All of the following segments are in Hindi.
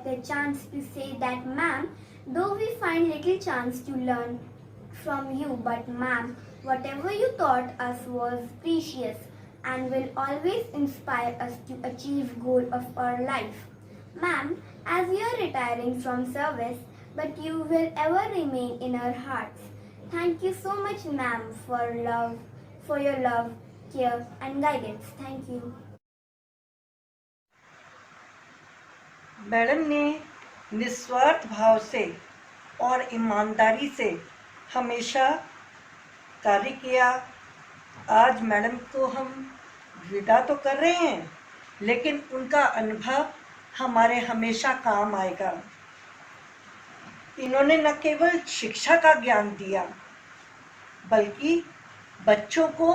get the chance to say that, ma'am, though we find little chance to learn from you, but ma'am, whatever you taught us was precious and will always inspire us to achieve goal of our life. Ma'am, as you are retiring from service, but you will ever remain in our hearts. Thank you so much, ma'am, for your love, care, and guidance. Thank you. Madam ने निस्वार्थ भाव से और ईमानदारी से हमेशा कार्य किया। आज मैडम को हम विदा तो कर रहे हैं, लेकिन उनका अनुभव हमारे हमेशा काम आएगा। इन्होंने न केवल शिक्षा का ज्ञान दिया, बल्कि बच्चों को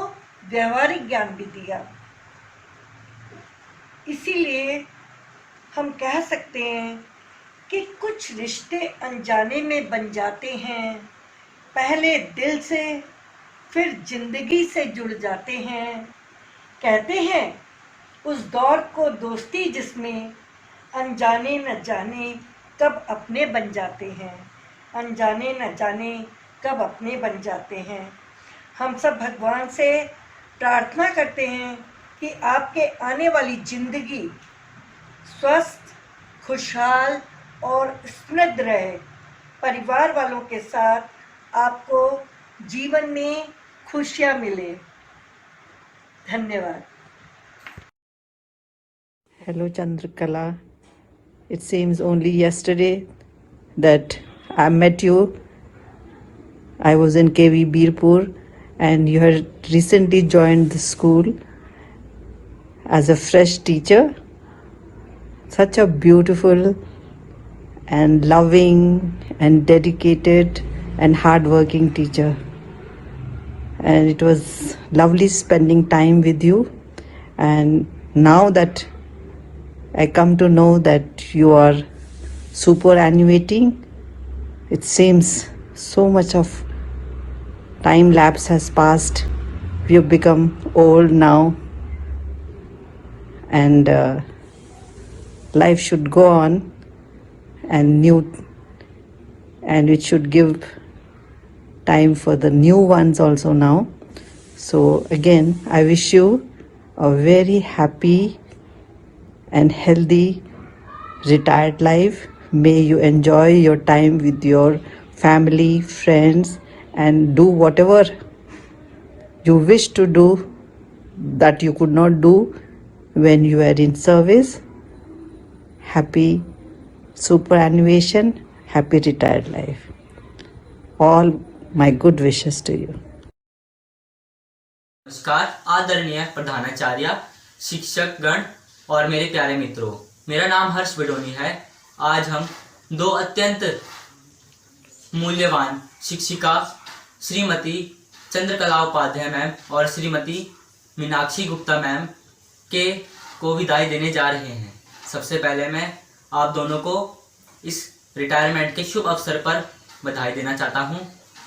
व्यवहारिक ज्ञान भी दिया। इसीलिए हम कह सकते हैं कि कुछ रिश्ते अनजाने में बन जाते हैं, पहले दिल से फिर जिंदगी से जुड़ जाते हैं। कहते हैं उस दौर को दोस्ती जिसमें अनजाने न जाने कब अपने बन जाते हैं, अनजाने न जाने कब अपने बन जाते हैं। हम सब भगवान से प्रार्थना करते हैं कि आपके आने वाली जिंदगी स्वस्थ, खुशहाल और समृद्ध रहे। परिवार वालों के साथ आपको जीवन में खुशियां मिले। धन्यवाद। Hello Chandrakala. It seems only yesterday that I met you. I was in KV Birpur and you had recently joined the school as a fresh teacher. Such a beautiful and loving and dedicated and hardworking teacher. And it was lovely spending time with you. And now that I come to know that you are superannuating, it seems so much of time lapse has passed. We have become old now, and life should go on, and it should give time for the new ones also now. So again, I wish you a very happy and healthy retired life. May you enjoy your time with your family, friends, and do whatever you wish to do that you could not do when you were in service. Happy superannuation, happy retired life. All my good wishes to you. नमस्कार आदरणीय प्रधानाचार्य, शिक्षक गण और मेरे प्यारे मित्रों, मेरा नाम हर्ष बिडोनी है। आज हम दो अत्यंत मूल्यवान शिक्षिका श्रीमती चंद्रकला उपाध्याय मैम और श्रीमती मीनाक्षी गुप्ता मैम को विदाई देने जा रहे हैं। सबसे पहले मैं आप दोनों को इस रिटायरमेंट के शुभ अवसर पर बधाई देना चाहता हूं।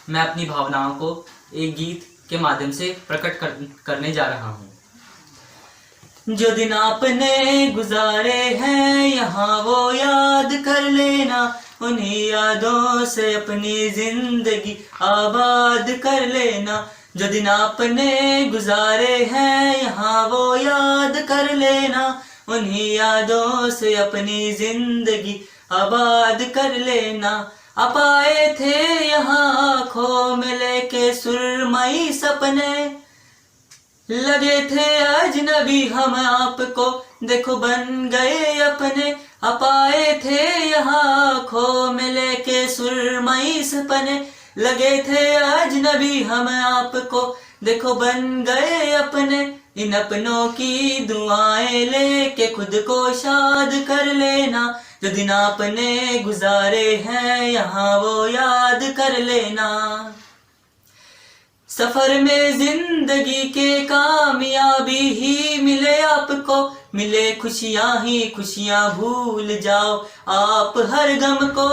मैं अपनी भावनाओं को एक गीत के माध्यम से प्रकट करने जा रहा हूं। जो दिन आपने गुजारे हैं यहाँ वो याद कर लेना, उन्हीं यादों से अपनी जिंदगी आबाद कर लेना। जो दिन आपने गुजारे हैं यहाँ वो याद कर लेना, उन्हीं यादों से अपनी जिंदगी आबाद कर लेना। आप आए थे यहाँ आँखों में लेके सुरमई सपने, लगे थे अजनबी हम आपको देखो बन गए अपने। आप आए थे यहाँ आँखों में लेके सुरमई सपने, लगे थे अजनबी हम आपको देखो बन गए अपने। इन अपनों की दुआएं लेके खुद को शाद कर लेना। जो दिन आपने गुजारे हैं यहाँ वो याद कर लेना। सफर में जिंदगी के कामयाबी ही मिले आपको, मिले खुशियां ही खुशियां भूल जाओ आप हर गम को।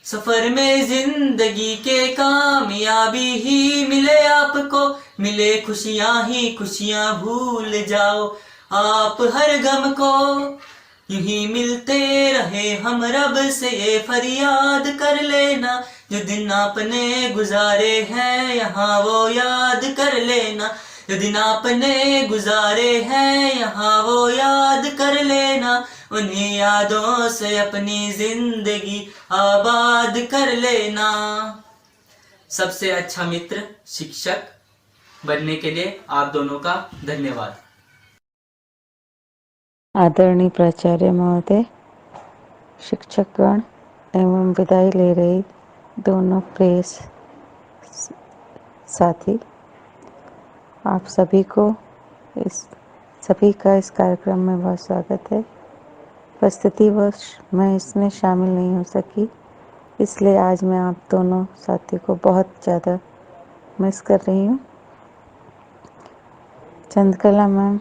सफर में जिंदगी के कामयाबी ही मिले आपको, मिले खुशियां ही खुशियां भूल जाओ आप हर गम को। यूं ही मिलते रहे हम रब से ये फरियाद कर लेना, जो दिन आपने गुजारे हैं यहाँ वो याद कर लेना, जो दिन आपने गुजारे हैं यहाँ वो याद कर लेना, उन्हीं यादों से अपनी जिंदगी आबाद कर लेना। सबसे अच्छा मित्र शिक्षक बनने के लिए आप दोनों का धन्यवाद। आदरणीय प्राचार्य महोदय, शिक्षकगण एवं विदाई ले रही दोनों प्रिय साथी, आप सभी का इस कार्यक्रम में बहुत स्वागत है। परिस्थितिवश मैं इसमें शामिल नहीं हो सकी, इसलिए आज मैं आप दोनों साथी को बहुत ज़्यादा मिस कर रही हूँ। चंद्रकला मैम,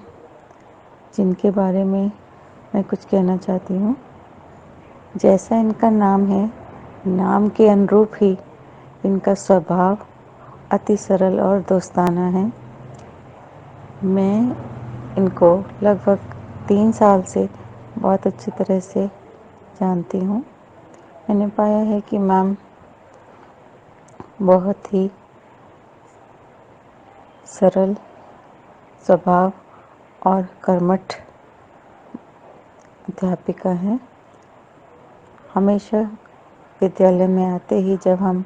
जिनके बारे में मैं कुछ कहना चाहती हूँ, जैसा इनका नाम है, नाम के अनुरूप ही इनका स्वभाव अति सरल और दोस्ताना है। मैं इनको लगभग 3 साल से बहुत अच्छी तरह से जानती हूँ। मैंने पाया है कि मैम बहुत ही सरल स्वभाव और कर्मठ अध्यापिका हैं। हमेशा विद्यालय में आते ही जब हम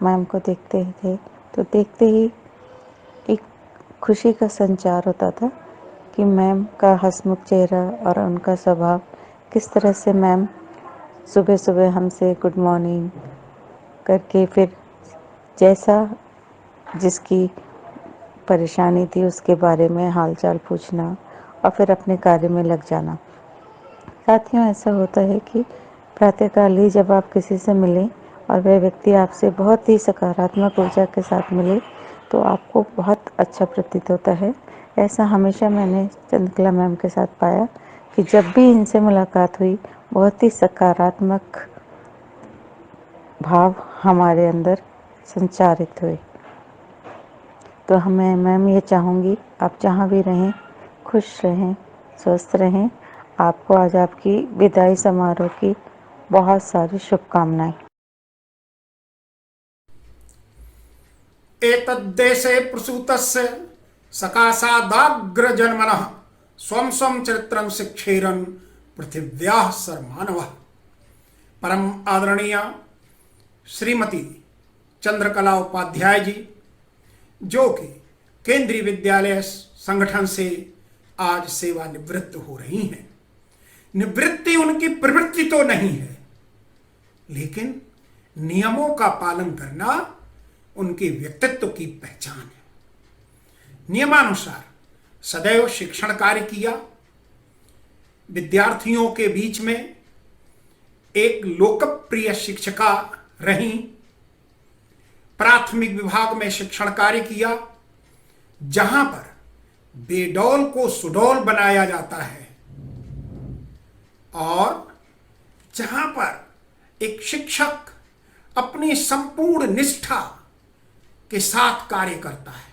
मैम को देखते थे तो देखते ही एक खुशी का संचार होता था कि मैम का हंसमुख चेहरा और उनका स्वभाव किस तरह से मैम सुबह सुबह हमसे गुड मॉर्निंग करके फिर जैसा जिसकी परेशानी थी उसके बारे में हालचाल पूछना और फिर अपने कार्य में लग जाना। साथियों, ऐसा होता है कि प्रातःकाल ही जब आप किसी से मिलें और वह व्यक्ति आपसे बहुत ही सकारात्मक ऊर्जा के साथ मिले तो आपको बहुत अच्छा प्रतीत होता है। ऐसा हमेशा मैंने चंद्रकला मैम के साथ पाया कि जब भी इनसे मुलाकात हुई बहुत ही सकारात्मक भाव हमारे अंदर संचारित हुए। तो हमें मैम ये चाहूँगी आप जहाँ भी रहें खुश रहें, स्वस्थ रहें। आपको आज आपकी विदाई समारोह की बहुत सारी शुभकामनाएं। एतद्देशे प्रसूतस्य सकाशादाग्रजन्मनः स्वं स्वं चरित्रं शिक्षेरन् पृथिव्याः सर्वमानवः। परम आदरणीय श्रीमती चंद्रकला उपाध्याय जी, जो कि केंद्रीय विद्यालय संगठन से आज सेवानिवृत्त हो रही हैं। निवृत्ति उनकी प्रवृत्ति तो नहीं है, लेकिन नियमों का पालन करना उनके व्यक्तित्व की पहचान है। नियमानुसार सदैव शिक्षण कार्य किया, विद्यार्थियों के बीच में एक लोकप्रिय शिक्षिका रहीं, प्राथमिक विभाग में शिक्षण कार्य किया, जहां पर बेडौल को सुडौल बनाया जाता है और जहां पर एक शिक्षक अपनी संपूर्ण निष्ठा के साथ कार्य करता है,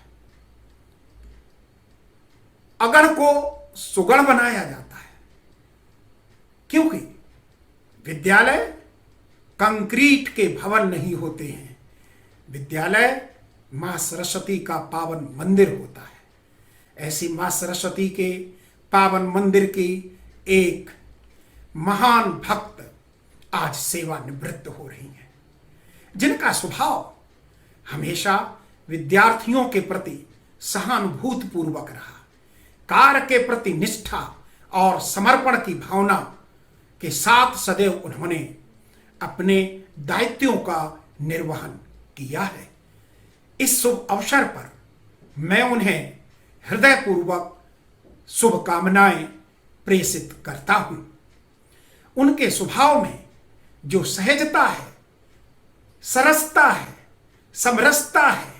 अगड़ को सुगढ़ बनाया जाता है। क्योंकि विद्यालय कंक्रीट के भवन नहीं होते हैं, विद्यालय मां सरस्वती का पावन मंदिर होता है। ऐसी मां सरस्वती के पावन मंदिर की एक महान भक्त आज सेवानिवृत्त हो रही हैं, जिनका स्वभाव हमेशा विद्यार्थियों के प्रति सहानुभूतिपूर्वक रहा, कार्य के प्रति निष्ठा और समर्पण की भावना के साथ सदैव उन्होंने अपने दायित्वों का निर्वहन किया है। इस शुभ अवसर पर मैं उन्हें हृदयपूर्वक शुभकामनाएं प्रेषित करता हूं। उनके स्वभाव में जो सहजता है, सरसता है, समरसता है,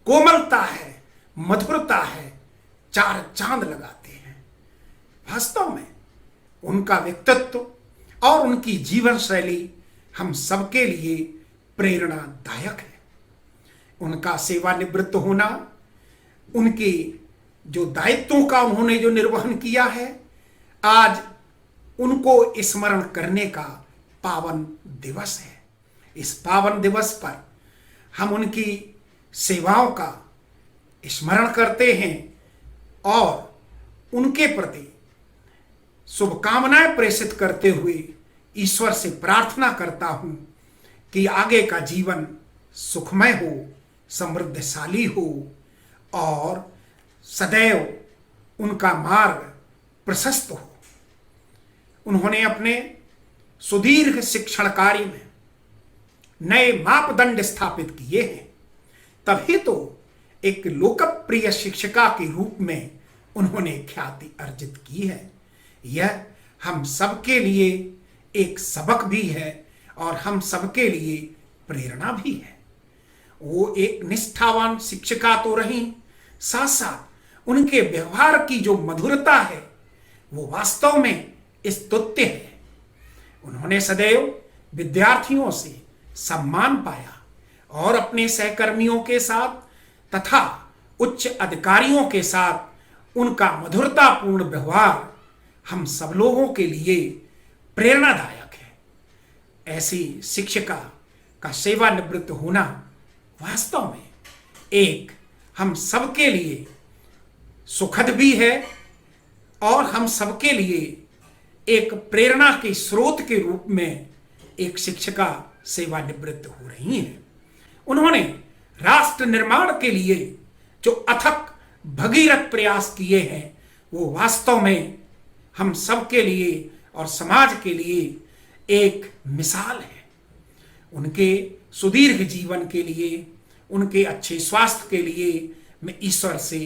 कोमलता है, मधुरता है, चार चांद लगाते हैं। वास्तव में उनका व्यक्तित्व और उनकी जीवन शैली हम सबके लिए प्रेरणादायक है। उनका सेवानिवृत्त होना, उनके जो दायित्वों का उन्होंने जो निर्वहन किया है, आज उनको स्मरण करने का पावन दिवस है। इस पावन दिवस पर हम उनकी सेवाओं का स्मरण करते हैं और उनके प्रति शुभकामनाएं प्रेषित करते हुए ईश्वर से प्रार्थना करता हूं कि आगे का जीवन सुखमय हो, समृद्धशाली हो और सदैव उनका मार्ग प्रशस्त हो। उन्होंने अपने सुदीर्घ शिक्षण कार्य में नए मापदंड स्थापित किए हैं, तभी तो एक लोकप्रिय शिक्षिका के रूप में उन्होंने ख्याति अर्जित की है। यह हम सबके लिए एक सबक भी है और हम सबके लिए प्रेरणा भी है। वो एक निष्ठावान शिक्षिका तो रही, साथ साथ उनके व्यवहार की जो मधुरता है वो वास्तव में स्तुत्य है। उन्होंने सदैव विद्यार्थियों से सम्मान पाया और अपने सहकर्मियों के साथ तथा उच्च अधिकारियों के साथ उनका मधुरतापूर्ण व्यवहार हम सब लोगों के लिए प्रेरणादायक है। ऐसी शिक्षिका का सेवानिवृत्त होना वास्तव में एक हम सबके लिए सुखद भी है और हम सबके लिए एक प्रेरणा के स्रोत के रूप में एक शिक्षिका सेवानिवृत्त हो रही हैं। उन्होंने राष्ट्र निर्माण के लिए जो अथक भगीरथ प्रयास किए हैं वो वास्तव में हम सबके लिए और समाज के लिए एक मिसाल है। उनके सुदीर्घ जीवन के लिए, उनके अच्छे स्वास्थ्य के लिए मैं ईश्वर से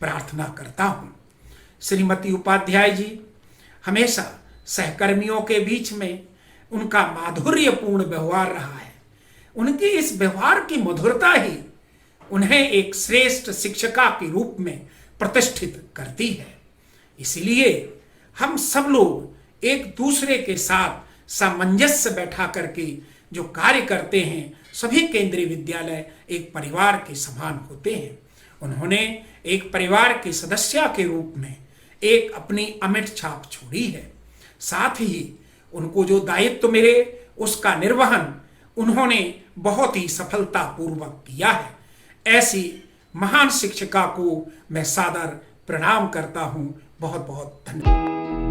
प्रार्थना करता हूं। श्रीमती उपाध्याय जी हमेशा सहकर्मियों के बीच में उनका माधुर्यपूर्ण व्यवहार रहा है। उनके इस व्यवहार की मधुरता ही उन्हें एक श्रेष्ठ शिक्षिका के रूप में प्रतिष्ठित करती है। इसलिए हम सब लोग एक दूसरे के साथ सामंजस्य बैठा करके जो कार्य करते हैं, सभी केंद्रीय विद्यालय एक परिवार के समान होते हैं। उन्होंने एक परिवार के सदस्य के रूप में एक अपनी अमिट छाप छोड़ी है। साथ ही उनको जो दायित्व मिले उसका निर्वहन उन्होंने बहुत ही सफलतापूर्वक किया है। ऐसी महान शिक्षिका को मैं सादर प्रणाम करता हूं। बहुत बहुत धन्यवाद।